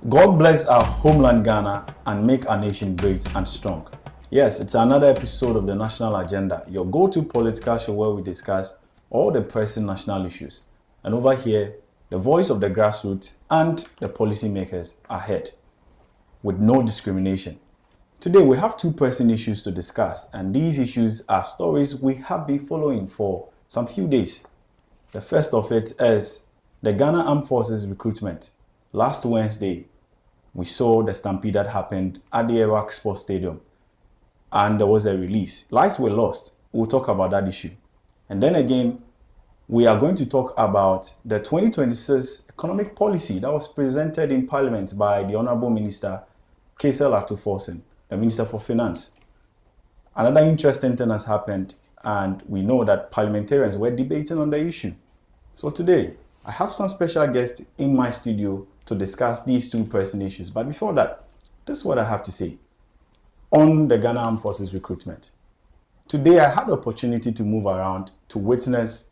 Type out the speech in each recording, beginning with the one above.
God bless our homeland Ghana and make our nation great and strong. Yes, it's another episode of the National Agenda, your go-to political show where we discuss all the pressing national issues. And over here, the voice of the grassroots and the policymakers are heard, with no discrimination. Today, we have two pressing issues to discuss, and these issues are stories we have been following for some few days. The first of it is the Ghana Armed Forces recruitment. Last Wednesday, we saw the stampede that happened at the Iraq Sports Stadium, and there was a release. Lives were lost. We'll talk about that issue. And then again, we are going to talk about the 2026 economic policy that was presented in Parliament by the Honorable Minister, Kaisel Atuforsen, the Minister for Finance. Another interesting thing has happened, and we know that parliamentarians were debating on the issue. So today, I have some special guests in my studio to discuss these two pressing issues. But before that, this is what I have to say on the Ghana Armed Forces recruitment. Today, I had the opportunity to move around to witness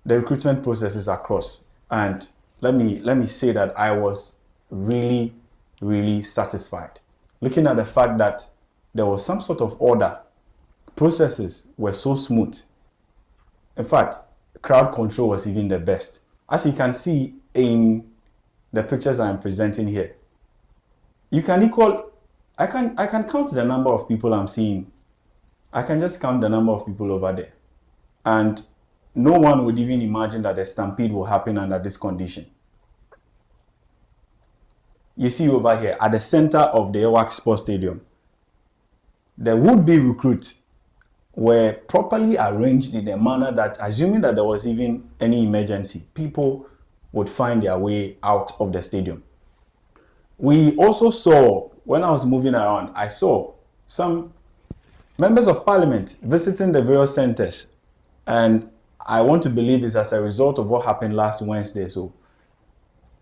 the recruitment processes across. And let me say that I was really, really satisfied. Looking at the fact that there was some sort of order, processes were so smooth. In fact, crowd control was even the best. As you can see in the pictures I'm presenting here, I can count the number of people I'm seeing. I can just count the number of people over there. And no one would even imagine that a stampede will happen under this condition. You see over here, at the center of the Iraq Sports Stadium, the would-be recruits were properly arranged in a manner that, assuming that there was even any emergency, people would find their way out of the stadium. We also saw, when I was moving around, I saw some members of parliament visiting the various centers, and I want to believe it's as a result of what happened last Wednesday. So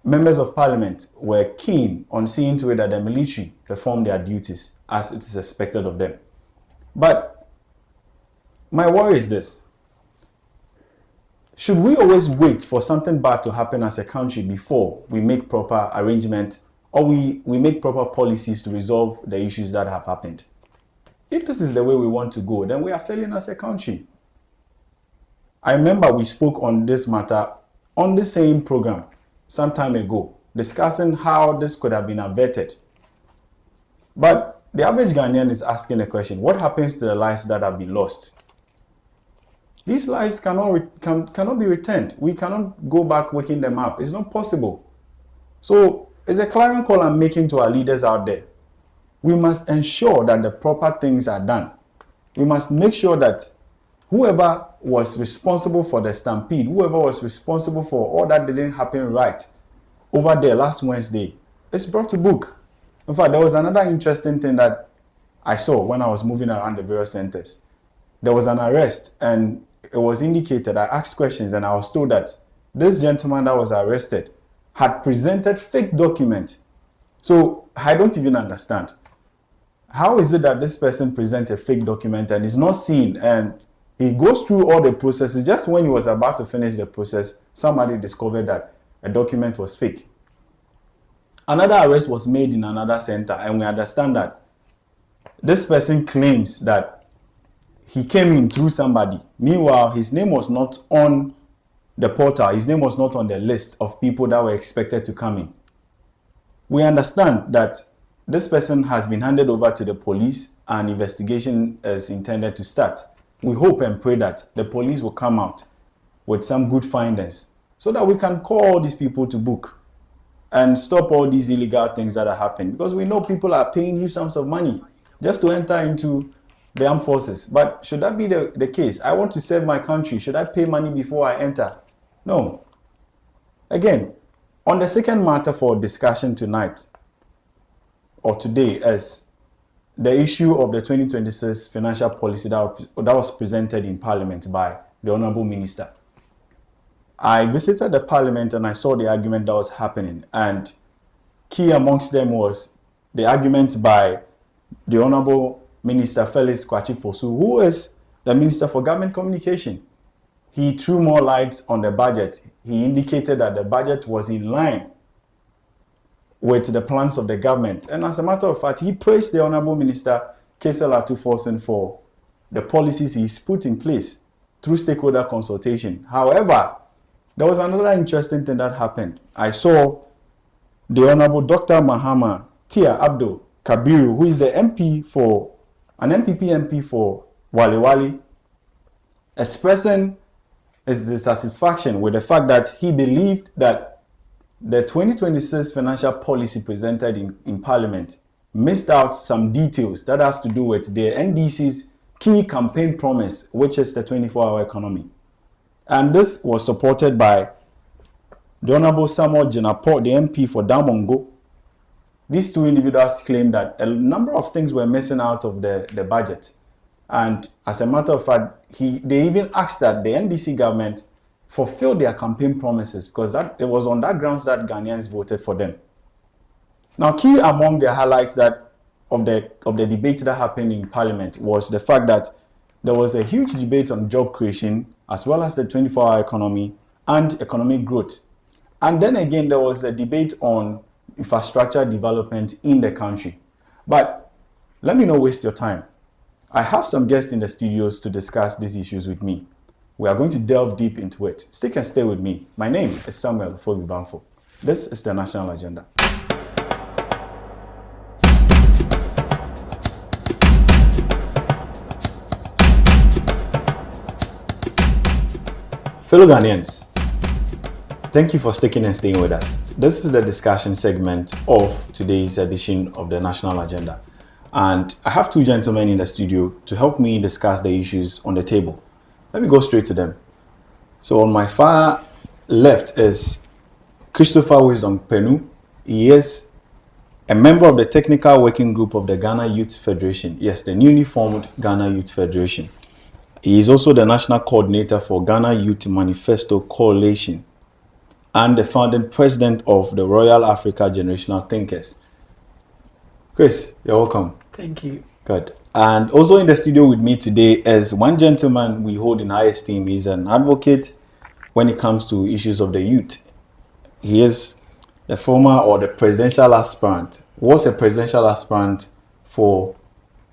members of parliament were keen on seeing to it that the military perform their duties as it is expected of them. But my worry is this: should we always wait for something bad to happen as a country before we make proper arrangement, or we make proper policies to resolve the issues that have happened? If this is the way we want to go, then we are failing as a country. I remember we spoke on this matter on the same program some time ago, discussing how this could have been averted. But the average Ghanaian is asking the question: what happens to the lives that have been lost? These lives cannot be returned. We cannot go back waking them up. It's not possible. So it's a clarion call I'm making to our leaders out there. We must ensure that the proper things are done. We must make sure that whoever was responsible for the stampede, whoever was responsible for all that didn't happen right over there last Wednesday, is brought to book. In fact, there was another interesting thing that I saw when I was moving around the various centers. There was an arrest, and it was indicated, I asked questions, and I was told that this gentleman that was arrested had presented fake document. So I don't even understand. How is it that this person presents a fake document and is not seen, and he goes through all the processes? Just when he was about to finish the process, somebody discovered that a document was fake. Another arrest was made in another center, and we understand that this person claims that he came in through somebody. Meanwhile, his name was not on the portal. His name was not on the list of people that were expected to come in. We understand that this person has been handed over to the police, and investigation is intended to start. We hope and pray that the police will come out with some good findings so that we can call all these people to book and stop all these illegal things that are happening. Because we know people are paying huge sums of money just to enter into the armed forces. But should that be the case? I want to serve my country. Should I pay money before I enter? No. Again, on the second matter for discussion tonight or today is the issue of the 2026 financial policy that was presented in Parliament by the Honorable Minister. I visited the Parliament and I saw the argument that was happening, and key amongst them was the argument by the Honorable Minister Felix Kwakye-Fosu, who is the Minister for Government Communication. He threw more light on the budget. He indicated that the budget was in line with the plans of the government. And as a matter of fact, he praised the Honorable Minister Kesela Tuforsen for the policies he's put in place through stakeholder consultation. However, there was another interesting thing that happened. I saw the Honorable Dr. Mahama Tia Abdul Kabiru, who is the MP for, an MPP MP for Wale Wale, expressing his dissatisfaction with the fact that he believed that the 2026 financial policy presented in Parliament missed out some details that has to do with the NDC's key campaign promise, which is the 24-hour economy. And this was supported by the Honorable Samuel Jinapor, the MP for Damongo. These two individuals claimed that a number of things were missing out of the budget. And as a matter of fact, they even asked that the NDC government fulfill their campaign promises, because it was on that grounds that Ghanaians voted for them. Now, key among the highlights of the debate that happened in Parliament was the fact that there was a huge debate on job creation, as well as the 24-hour economy and economic growth. And then again, there was a debate on infrastructure development in the country. But let me not waste your time. I have some guests in the studios to discuss these issues with me. We are going to delve deep into it. Stick and stay with me. My name is Samuel Fobi-Banfo. This is the National Agenda. Fellow Ghanaians, thank you for sticking and staying with us. This is the discussion segment of today's edition of the National Agenda. And I have two gentlemen in the studio to help me discuss the issues on the table. Let me go straight to them. So on my far left is Christopher Wisdom Penu. He is a member of the technical working group of the Ghana Youth Federation. Yes, the newly formed Ghana Youth Federation. He is also the national coordinator for Ghana Youth Manifesto Coalition and the founding president of the Royal Africa Generational Thinkers. Chris, you're welcome. Thank you. Good. And also in the studio with me today is one gentleman we hold in high esteem. He's an advocate when it comes to issues of the youth. He is the former or the presidential aspirant, was a presidential aspirant for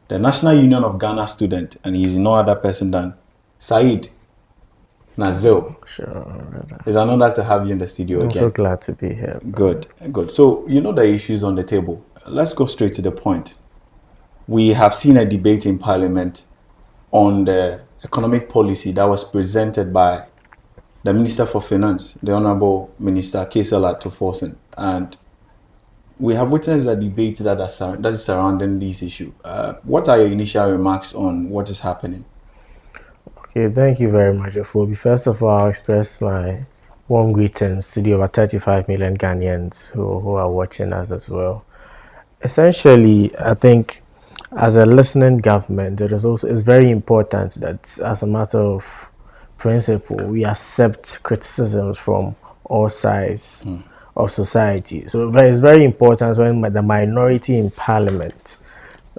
the National Union of Ghana Student, and he's no other person than Said Nazil. Sure. It's an honor to have you in the studio again. I'm so glad to be here. Good. So, you know the issues on the table. Let's go straight to the point. We have seen a debate in Parliament on the economic policy that was presented by the Minister for Finance, the Honorable Minister Kesela Tuforsen. And we have witnessed a debate that is surrounding this issue. What are your initial remarks on what is happening? Okay, thank you very much, Afobi. First of all, I'll express my warm greetings to the over 35 million Ghanaians who are watching us as well. Essentially, I think as a listening government, it's very important that as a matter of principle, we accept criticisms from all sides of society. So it's very important when the minority in Parliament,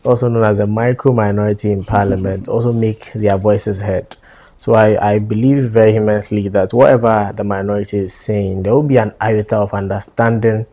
also known as a micro-minority in Parliament, also make their voices heard. So I believe vehemently that whatever the minority is saying, there will be an iota of understanding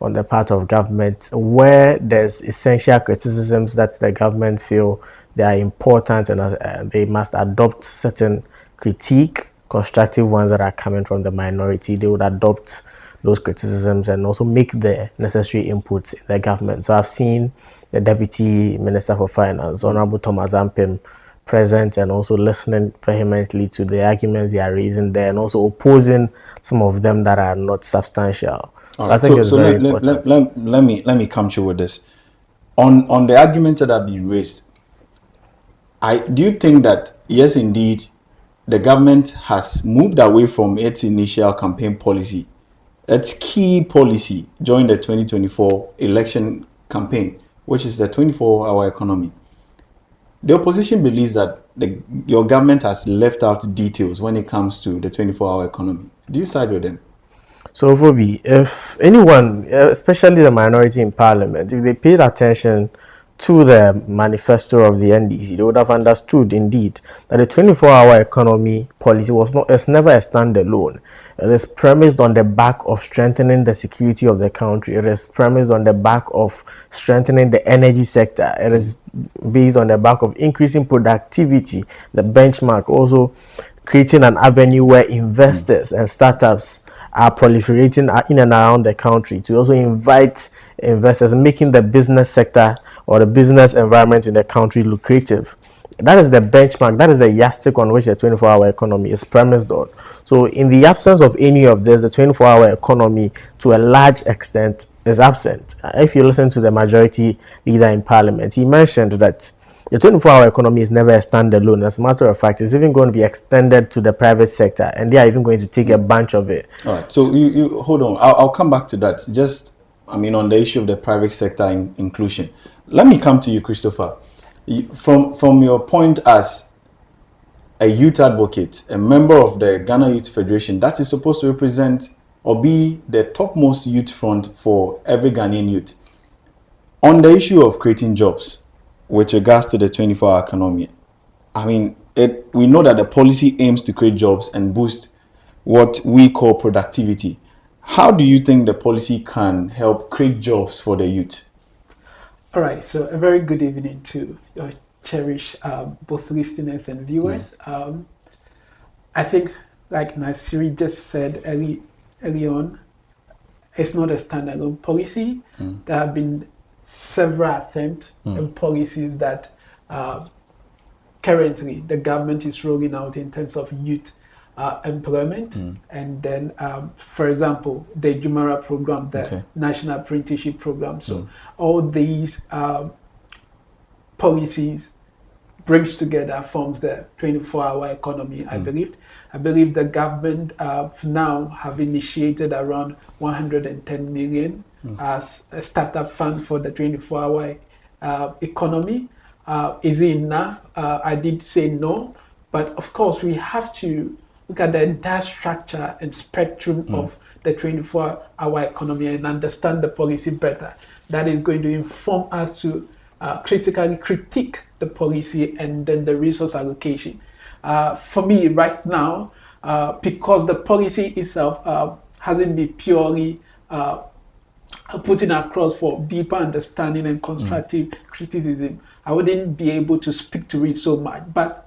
on the part of government where there's essential criticisms that the government feel they are important and they must adopt certain critique, constructive ones that are coming from the minority. They would adopt those criticisms and also make the necessary inputs in the government. So I've seen the Deputy Minister for Finance, Honorable Thomas Ampem, present and also listening vehemently to the arguments they are raising there and also opposing some of them that are not substantial. All right. I think let me come through with this. On the arguments that have been raised, do you think that, yes, indeed, the government has moved away from its initial campaign policy, its key policy during the 2024 election campaign, which is the 24-hour economy? The opposition believes that your government has left out details when it comes to the 24-hour economy. Do you side with them? So, Fobi, if anyone, especially the minority in Parliament, if they paid attention to the manifesto of the NDC, they would have understood indeed that the 24-hour economy policy it's never a standalone. It is premised on the back of strengthening the security of the country. It is premised on the back of strengthening the energy sector. It is based on the back of increasing productivity, the benchmark, also creating an avenue where investors and startups are proliferating in and around the country, to also invite investors, making the business sector or the business environment in the country lucrative. That is the benchmark, that is the yardstick on which the 24-hour economy is premised on. So in the absence of any of this, the 24-hour economy to a large extent is absent. If you listen to the majority leader in parliament, he mentioned that the 24-hour economy is never a standalone. As a matter of fact, it's even going to be extended to the private sector, and they are even going to take a bunch of it. All right. So you hold on. I'll come back to that. Just, on the issue of the private sector inclusion. Let me come to you, Christopher. From your point as a youth advocate, a member of the Ghana Youth Federation, that is supposed to represent or be the topmost youth front for every Ghanaian youth. On the issue of creating jobs, with regards to the 24-hour economy, we know that the policy aims to create jobs and boost what we call productivity. How do you think the policy can help create jobs for the youth? All right, so a very good evening to your cherished both listeners and viewers. I think, like Nasiri just said early on, it's not a standalone policy. There have been several attempts and policies that currently the government is rolling out in terms of youth employment. And then, for example, the Jumara program, the National Apprenticeship Program. So all these policies brings together, forms the 24-hour economy, I believe. I believe the government now have initiated around 110 million as a startup fund for the 24-hour economy. Is it enough? I did say no, but of course we have to look at the entire structure and spectrum of the 24-hour economy and understand the policy better. That is going to inform us to critically critique the policy and then the resource allocation. For me right now, because the policy itself hasn't been purely putting across for deeper understanding and constructive criticism, I wouldn't be able to speak to it so much. But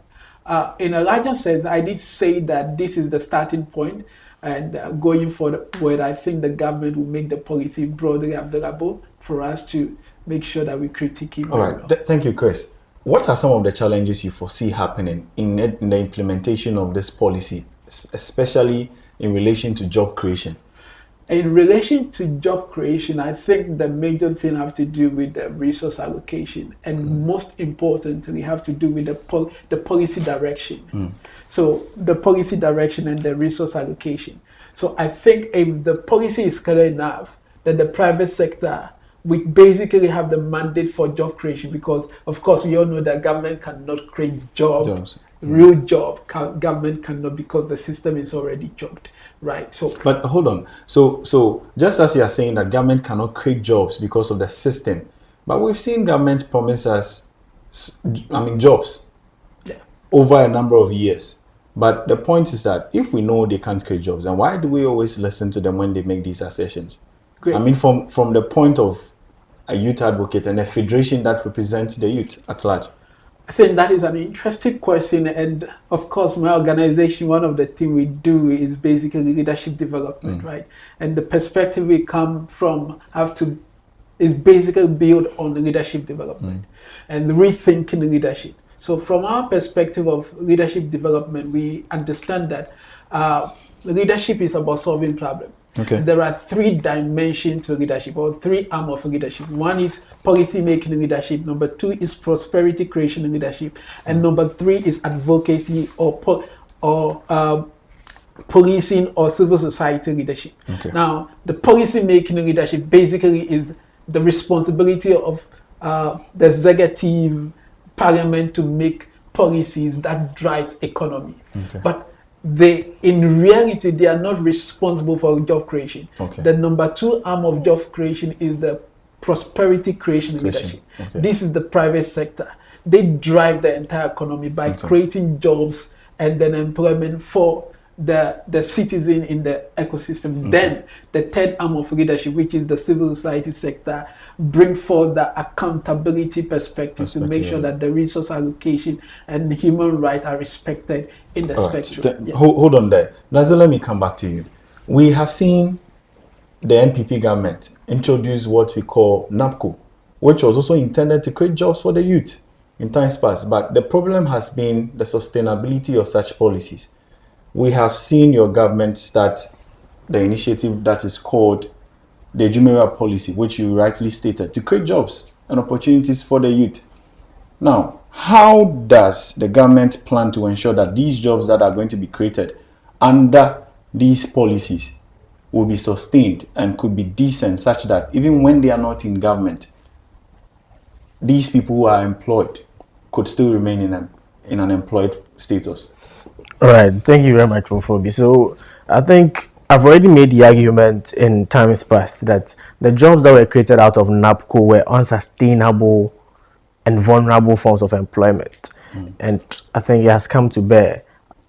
in a larger sense, I did say that this is the starting point, and going forward, I think the government will make the policy broadly available for us to make sure that we critique it. All right, thank you, Chris. What are some of the challenges you foresee happening in the implementation of this policy, especially in relation to job creation? In relation to job creation, I think the major thing have to do with the resource allocation, and most importantly, have to do with the policy direction. So the policy direction and the resource allocation. So I think if the policy is clear enough, that the private sector we basically have the mandate for job creation, because of course we all know that government cannot create jobs. Real job government cannot, because the system is already jobbed, right? So but hold on, so just as you are saying that government cannot create jobs because of the system, but we've seen government promise us jobs over a number of years. But the point is that if we know they can't create jobs, then why do we always listen to them when they make these assertions? Great. From the point of a youth advocate and a federation that represents the youth at large. I think that is an interesting question, and of course my organization, one of the things we do is basically leadership development, right? And the perspective we come from is basically built on leadership development and rethinking leadership. So from our perspective of leadership development, we understand that leadership is about solving problems. There are 3 dimensions to leadership, or 3 arms of leadership. One is policy making leadership. Number 2 is prosperity creation leadership, and number 3 is advocacy or policing or civil society leadership. Now, the policy making leadership basically is the responsibility of the executive parliament to make policies that drives economy. But in reality, they are not responsible for job creation. The number 2 arm of job creation is the prosperity creation leadership. Okay. This is the private sector. They drive the entire economy by creating jobs and then employment for the citizen in the ecosystem. Then the third arm of leadership, which is the civil society sector, bring forth the accountability perspective to make sure that the resource allocation and human rights are respected in the spectrum. Hold on there. Nazir, let me come back to you. We have seen the NPP government introduce what we call NAPCO, which was also intended to create jobs for the youth in times past. But the problem has been the sustainability of such policies. We have seen your government start the initiative that is called the Jumeirah policy, which you rightly stated, to create jobs and opportunities for the youth. Now, how does the government plan to ensure that these jobs that are going to be created under these policies will be sustained and could be decent, such that even when they are not in government, these people who are employed could still remain in an employed status? All right, thank you very much, Mfobi. So I think I've already made the argument in times past that the jobs that were created out of NAPCO were unsustainable and vulnerable forms of employment. And I think it has come to bear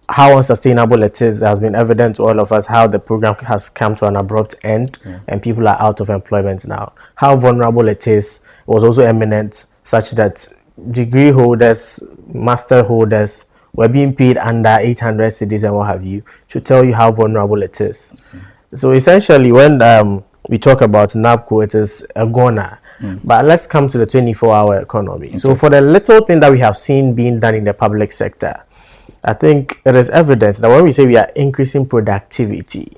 how unsustainable it is. It has been evident to all of us how the program has come to an abrupt end and people are out of employment now. How vulnerable it is was also eminent, such that degree holders, master holders were being paid under 800 cedis and what have you, to tell you how vulnerable it is. So essentially, when we talk about NAPCO, it is a goner. But let's come to the 24-hour economy. So for the little thing that we have seen being done in the public sector, I think it is evident that when we say we are increasing productivity,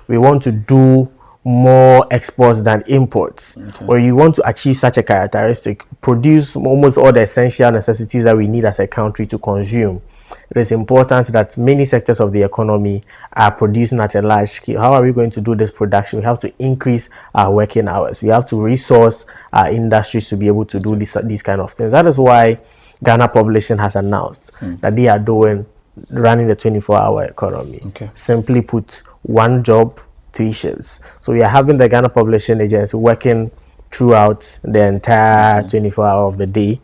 we want to do more exports than imports, or you want to achieve such a characteristic, produce almost all the essential necessities that we need as a country to consume. It is important that many sectors of the economy are producing at a large scale. How are we going to do this production? We have to increase our working hours. We have to resource our industries to be able to do these kind of things. That is why Ghana Publishing has announced that they are running the 24-hour economy. Simply put, one job, 3 shifts. So we are having the Ghana Publishing Agency working throughout the entire 24 hours of the day.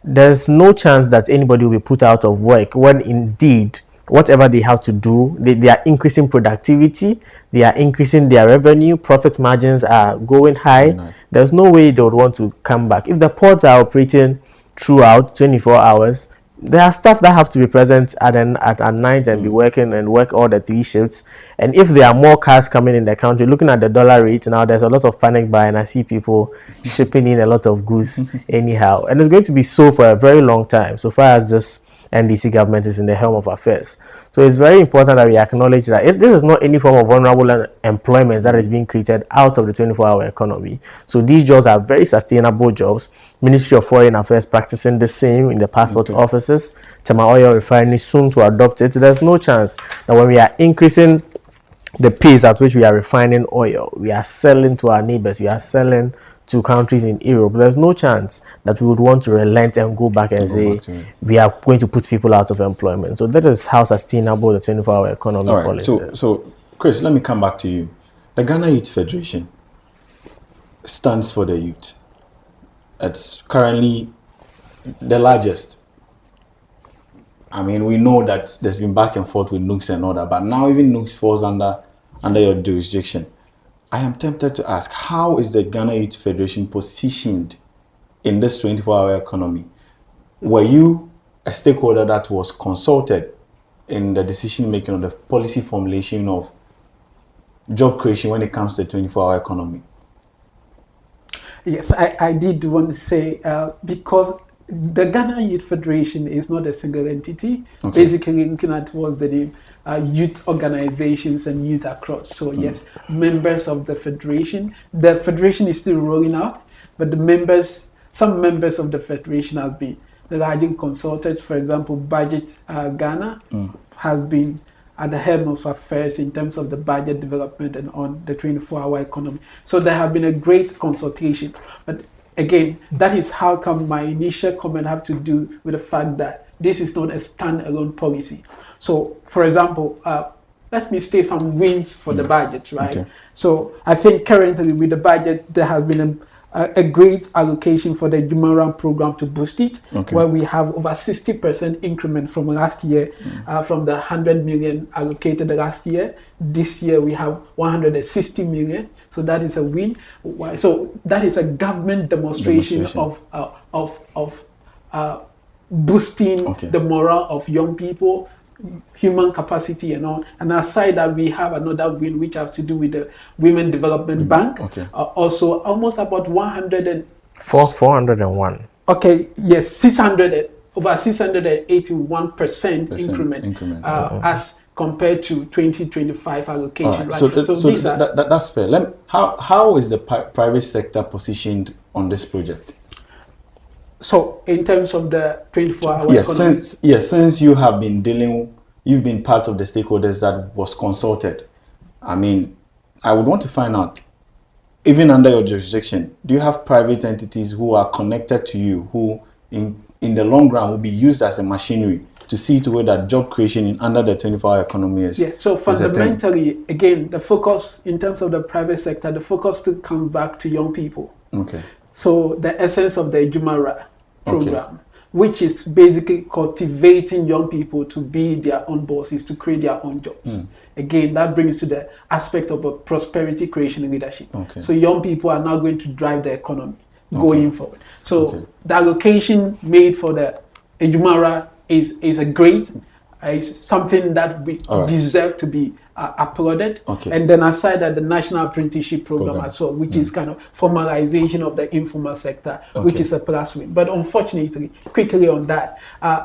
There's no chance that anybody will be put out of work when indeed whatever they have to do, they are increasing productivity, they are increasing their revenue, profit margins are going high. There's no way they would want to come back. If the ports are operating throughout 24 hours, there are staff that have to be present at night and be working and work all the 3 shifts. And if there are more cars coming in the country, looking at the dollar rate now, there's a lot of panic buying. I see people shipping in a lot of goods anyhow. And it's going to be so for a very long time, so far as this NDC government is in the helm of affairs. So it's very important that we acknowledge that this is not any form of vulnerable employment that is being created out of the 24-hour economy. So these jobs are very sustainable jobs. Ministry of Foreign Affairs practicing the same in the passport offices. Tema Oil Refinery soon to adopt it. There's no chance that when we are increasing the pace at which we are refining oil, we are selling to our neighbors, we are selling to countries in Europe, there's no chance that we would want to relent and go back and say we are going to put people out of employment. So that is how sustainable the 24-hour economy policy is. So, Chris, let me come back to you. The Ghana Youth Federation stands for the youth. It's currently the largest. I mean, we know that there's been back and forth with NUCS and all that, but now even NUCS falls under your jurisdiction. I am tempted to ask, how is the Ghana Youth Federation positioned in this 24-hour economy? Were you a stakeholder that was consulted in the decision-making of the policy formulation of job creation when it comes to the 24-hour economy? Yes, I did want to say, because the Ghana Youth Federation is not a single entity. Basically, looking at what's the name, youth organizations and youth across. So yes, members of the federation. The federation is still rolling out, but some members of the federation has been largely consulted. For example, Budget Ghana has been at the helm of affairs in terms of the budget development and on the 24-hour economy. So there have been a great consultation. But again, that is how come my initial comment have to do with the fact that this is not a standalone policy. So, for example, let me state some wins for the budget, right? So I think currently with the budget, there has been a great allocation for the Jumara program to boost it, Okay. where we have over 60% increment from last year, from the 100 million allocated last year. This year we have 160 million. So that is a win. So that is a government demonstration. of boosting Okay. the morale of young people, human capacity and all. And aside that, we have another win which has to do with the Women Development Bank. Okay. Also almost about 401. Okay, yes, 600, over 681% increment, as compared to 2025 allocation. Right. Right? So that's fair. How is the private sector positioned on this project? So in terms of the 24-hour economy, since you have been you've been part of the stakeholders that was consulted. I mean, I would want to find out, even under your jurisdiction, do you have private entities who are connected to you, who in the long run will be used as a machinery to see to it that job creation under the 24-hour economy is? Yeah, so fundamentally, again, the focus in terms of the private sector, the focus still comes back to young people. Okay. So the essence of the Jumara program, which is basically cultivating young people to be their own bosses, to create their own jobs. Again, that brings to the aspect of a prosperity creation leadership. Okay. So young people are now going to drive the economy going forward. So the allocation made for the Jumara is a great, is something that we deserve to be applauded. And then aside that, the National Apprenticeship Program as well, which is kind of formalization of the informal sector, which is a plus win. But unfortunately, quickly on that,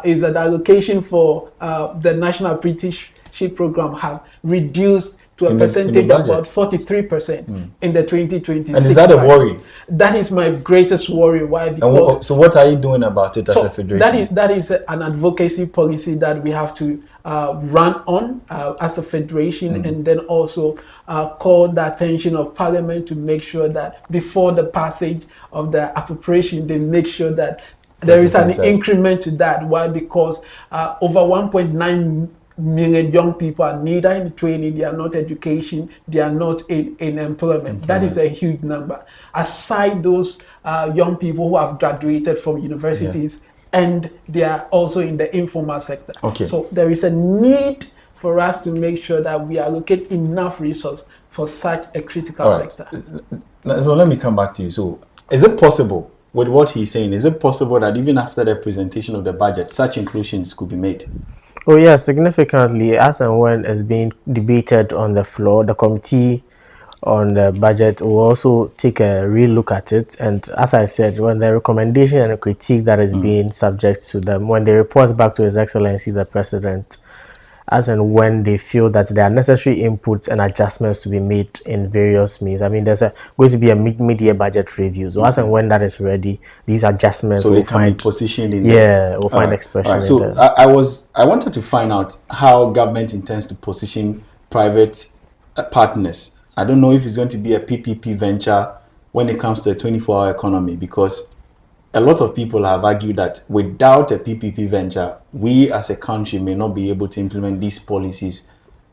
is that the allocation for the National Apprenticeship Program have reduced to a percentage of about 43% in the 2026. And is that a worry? That is my greatest worry. Why? Because so what are you doing about it as a federation? That is an advocacy policy that we have to run on as a federation, and then also call the attention of Parliament to make sure that before the passage of the appropriation, they make sure that there is an increment to that. Why? Because over 1.9 million young people are neither in training, they are not education, they are not in employment. That is a huge number. Aside those young people who have graduated from universities, and they are also in the informal sector. So there is a need for us to make sure that we allocate enough resources for such a critical sector. So let me come back to you. So is it possible, with what he's saying, is it possible that even after the presentation of the budget, such inclusions could be made? Oh yeah, significantly, as and when it's being debated on the floor, the committee on the budget will also take a real look at it. And as I said, when the recommendation and the critique that is being subject to them, when they report back to His Excellency the President, as and when they feel that there are necessary inputs and adjustments to be made in various means. I mean, there's going to be a mid-year budget review. So as and when that is ready, these adjustments will find positioned in will find expression. So I wanted to find out how government intends to position private partners. I don't know if it's going to be a PPP venture when it comes to the 24-hour economy, because a lot of people have argued that without a PPP venture, we as a country may not be able to implement these policies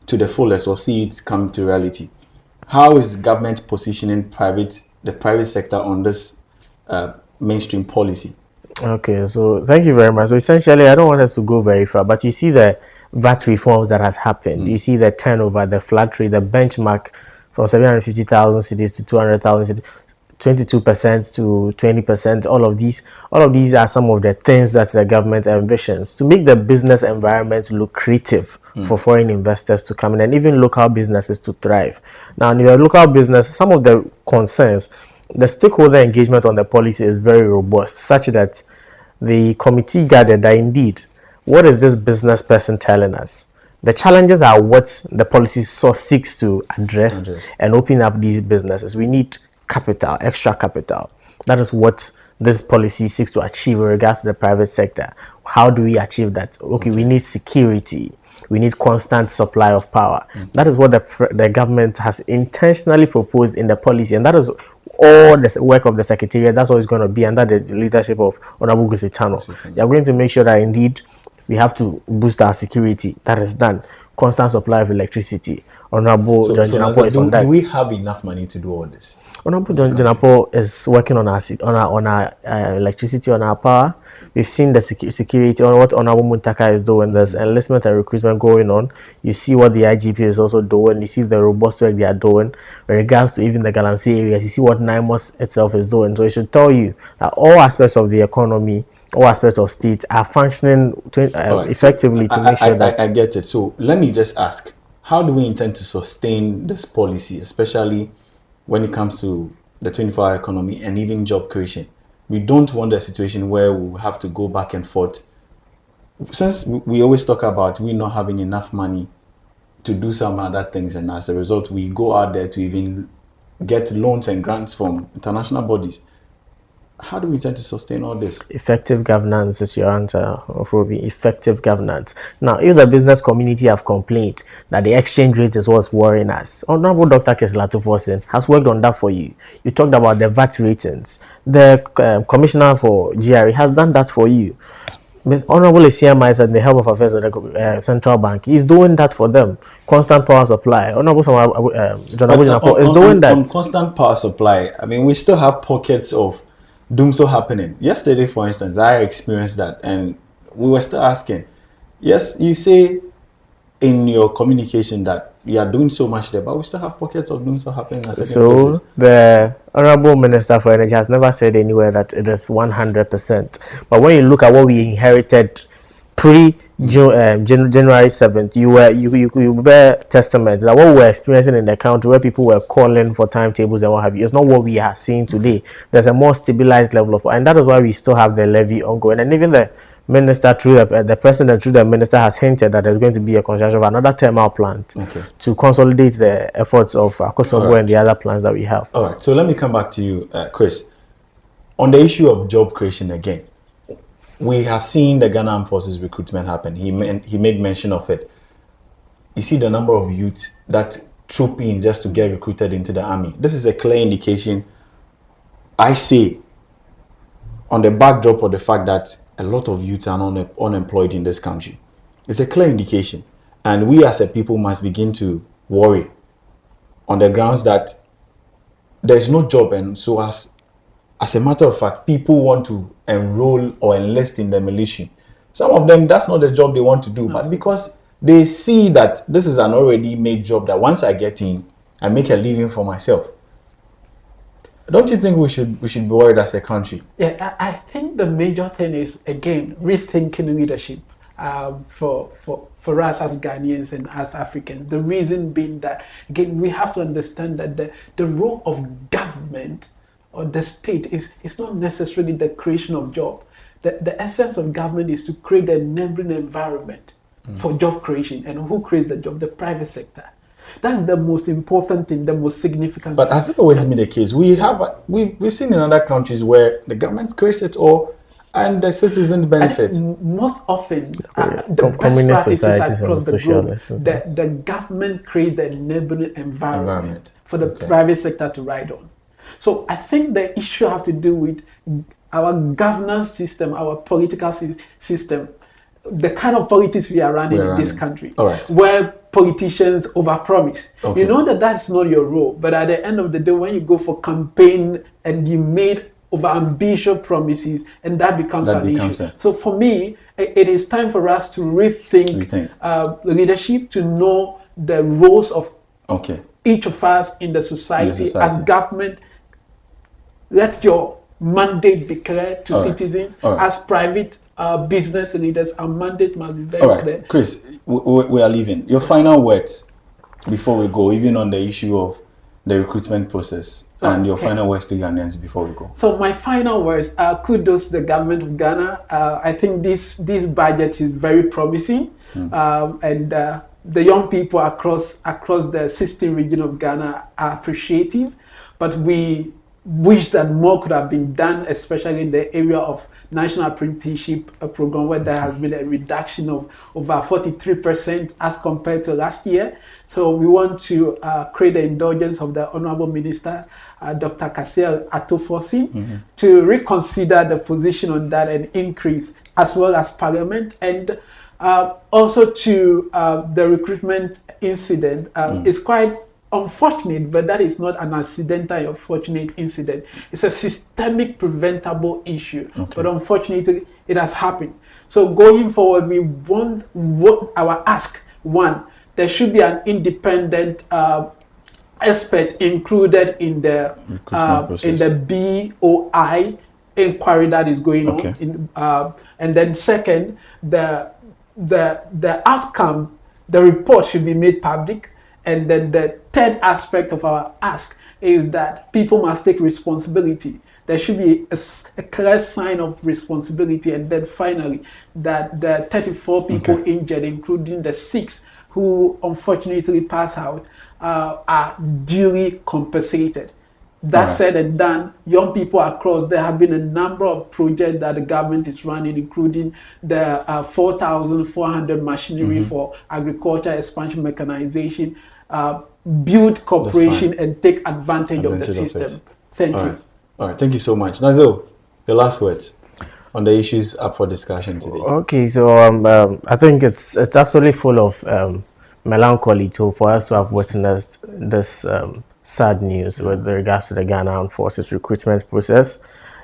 to the fullest or see it come to reality. How is the government positioning the private sector on this mainstream policy? Okay, so thank you very much. So essentially, I don't want us to go very far, but you see the VAT reforms that has happened. You see the turnover, the flat rate, the benchmark from 750,000 cedis to 200,000 cedis. 22% to 20%. All of these are some of the things that the government envisions to make the business environment lucrative for foreign investors to come in, and even local businesses to thrive. Now, in your local business, some of the concerns, the stakeholder engagement on the policy is very robust, such that the committee gathered that indeed, what is this business person telling us? The challenges are what the policy seeks to address and open up these businesses. We need capital, extra capital. That is what this policy seeks to achieve in regards to the private sector. How do we achieve that? Okay, we need security. We need constant supply of power. That is what the government has intentionally proposed in the policy, and that is all the work of the Secretariat. That's what it's going to be under the leadership of Honorable Gusitano. They are going to make sure that indeed we have to boost our security. That is done. Constant supply of electricity. Honorable John Jinappo is on that. Do we have enough money to do all this? Honorable John Jonapo is working on our electricity, on our power. We've seen the security on what Honorable Muntaka is doing. There's enlistment and recruitment going on. You see what the IGP is also doing. You see the robust work they are doing in regards to even the Galamsey areas. You see what NIMOS itself is doing. So it should tell you that all aspects of the economy, all aspects of state are functioning effectively to make sure that... I get it. So let me just ask, how do we intend to sustain this policy, especially when it comes to the 24-hour economy and even job creation? We don't want a situation where we have to go back and forth. Since we always talk about we not having enough money to do some other things, and as a result, we go out there to even get loans and grants from international bodies. How do we intend to sustain all this? Effective governance is your answer, Robbie. Effective governance. Now, if the business community have complained that the exchange rate is what's worrying us, Honorable Dr. Keslato Forsen has worked on that for you. You talked about the VAT ratings. The Commissioner for GRA has done that for you. Honorable CMI and the Health of Affairs of the Central Bank is doing that for them. Constant power supply. Honorable John Abu is doing that. On constant power supply, I mean, we still have pockets of doomsday happening. Yesterday, for instance, I experienced that, and we were still asking. Yes, you say in your communication that you are doing so much there, but we still have pockets of doomsday happening at certain places. The Honorable Minister for Energy has never said anywhere that it is 100%. But when you look at what we inherited January 7th, you bear testament that what we were experiencing in the country, where people were calling for timetables and what have you, is not what we are seeing today. There's a more stabilized level of, and that is why we still have the levy ongoing. And even the minister through the president through the minister has hinted that there's going to be a construction of another thermal plant to consolidate the efforts of Kosovo and the other plans that we have. All right, so let me come back to you, Chris. On the issue of job creation again, we have seen the Ghana Armed Forces recruitment happen. He made mention of it. You see the number of youths that troop in just to get recruited into the army. This is a clear indication, I say, on the backdrop of the fact that a lot of youths are unemployed in this country. It's a clear indication. And we as a people must begin to worry on the grounds that there's no job, and so as a matter of fact, people want to enroll or enlist in the militia. Some of them, that's not the job they want to do, but because they see that this is an already made job that once I get in, I make a living for myself. Don't you think we should be worried as a country? Yeah, I think the major thing is, again, rethinking leadership for us as Ghanaians and as Africans. The reason being that, again, we have to understand that the role of government or the state is not necessarily the creation of job. The essence of government is to create an enabling environment for job creation. And who creates the job? The private sector. That's the most important thing, the most significant But thing. has it always been the case? We've seen in other countries where the government creates it all and the citizens benefit. Most often, the best Communist practices societies across and the globe, socialists. the government creates the enabling environment for the private sector to ride on. So I think the issue have to do with our governance system, our political system, the kind of politics we are running in this country, where politicians overpromise. You know that is not your role, but at the end of the day, when you go for campaign and you made overambitious promises, and that becomes an issue. So for me, it is time for us to rethink leadership, to know the roles of each of us in the society. As government. Let your mandate be clear to citizens. As private business leaders, our mandate must be very clear. Chris, we are leaving. Your final words before we go, even on the issue of the recruitment process, and your final words to Ghanaians before we go. So my final words are kudos to the government of Ghana. I think this budget is very promising, and the young people across the 16 region of Ghana are appreciative, but we wish that more could have been done, especially in the area of national apprenticeship program, where there has been a reduction of over 43% as compared to last year. So we want to create the indulgence of the Honorable Minister, Dr. Kasel Atofosin, to reconsider the position on that and increase, as well as Parliament, and also to the recruitment incident. It's quite unfortunate, but that is not an accidental or fortunate incident. It's a systemic preventable issue. But unfortunately, it has happened. So going forward, we want our ask. One, there should be an independent expert included in the BOI inquiry that is going on. And then second, the outcome, the report should be made public. And then the third aspect of our ask is that people must take responsibility. There should be a clear sign of responsibility. And then finally, that the 34 people injured, including the 6 who unfortunately passed out, are duly compensated. That said and done, young people across, there have been a number of projects that the government is running, including the 4,400 machinery for agriculture, expansion, mechanization, build cooperation and take advantage of the system. Thank you. All right, thank you so much. Nazil, your last words on the issues up for discussion today. Okay, so I think it's absolutely full of melancholy too for us to have witnessed this sad news with regards to the Ghana Armed Forces recruitment process.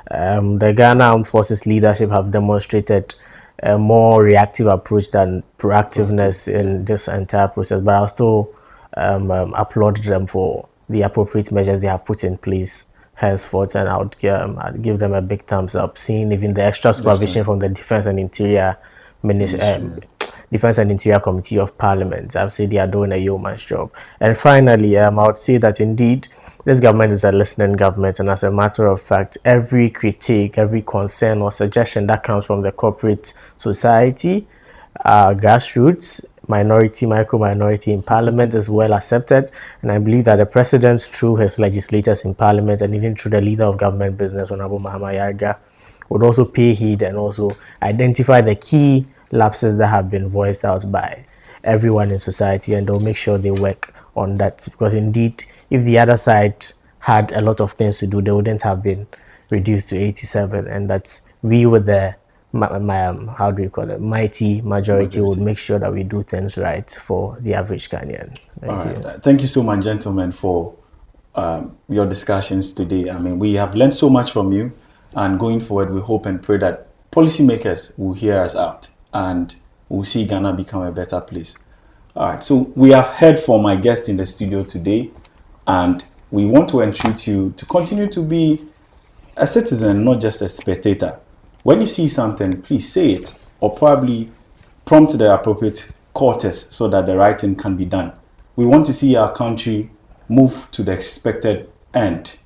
The Ghana Armed Forces leadership have demonstrated a more reactive approach than proactiveness in this entire process, but I'll still applaud them for the appropriate measures they have put in place henceforth, and I'd give them a big thumbs up, seeing even the extra supervision from the Defense and Interior Defense and Interior Committee of Parliament. I would say they are doing a yeoman's job. And finally, I would say that indeed this government is a listening government, and as a matter of fact, every critique, every concern or suggestion that comes from the corporate society, grassroots, minority, micro-minority in Parliament is well accepted. And I believe that the President, through his legislators in Parliament and even through the leader of government business, Honorable Mahama Yarga, would also pay heed and also identify the key lapses that have been voiced out by everyone in society, and they'll make sure they work on that, because indeed if the other side had a lot of things to do, they wouldn't have been reduced to 87, and that's we with the how do you call it, mighty majority would make sure that we do things right for the average Ghanaian. Thank you. Thank you so much, gentlemen, for your discussions today. I mean, we have learned so much from you, and going forward we hope and pray that policymakers will hear us out and we'll see Ghana become a better place. All right, so we have heard from my guest in the studio today, and we want to entreat you to continue to be a citizen, not just a spectator. When you see something, please say it, or probably prompt the appropriate quarters so that the right thing can be done. We want to see our country move to the expected end.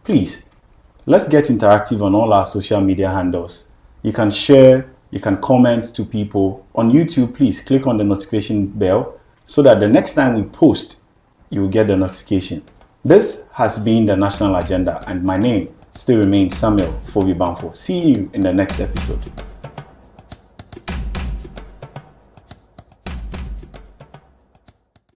Please, let's get interactive on all our social media handles. You can share, you can comment to people. On YouTube, please click on the notification bell so that the next time we post, you will get the notification. This has been the National Agenda, and my name still remains Samuel Fobi Banfo. See you in the next episode.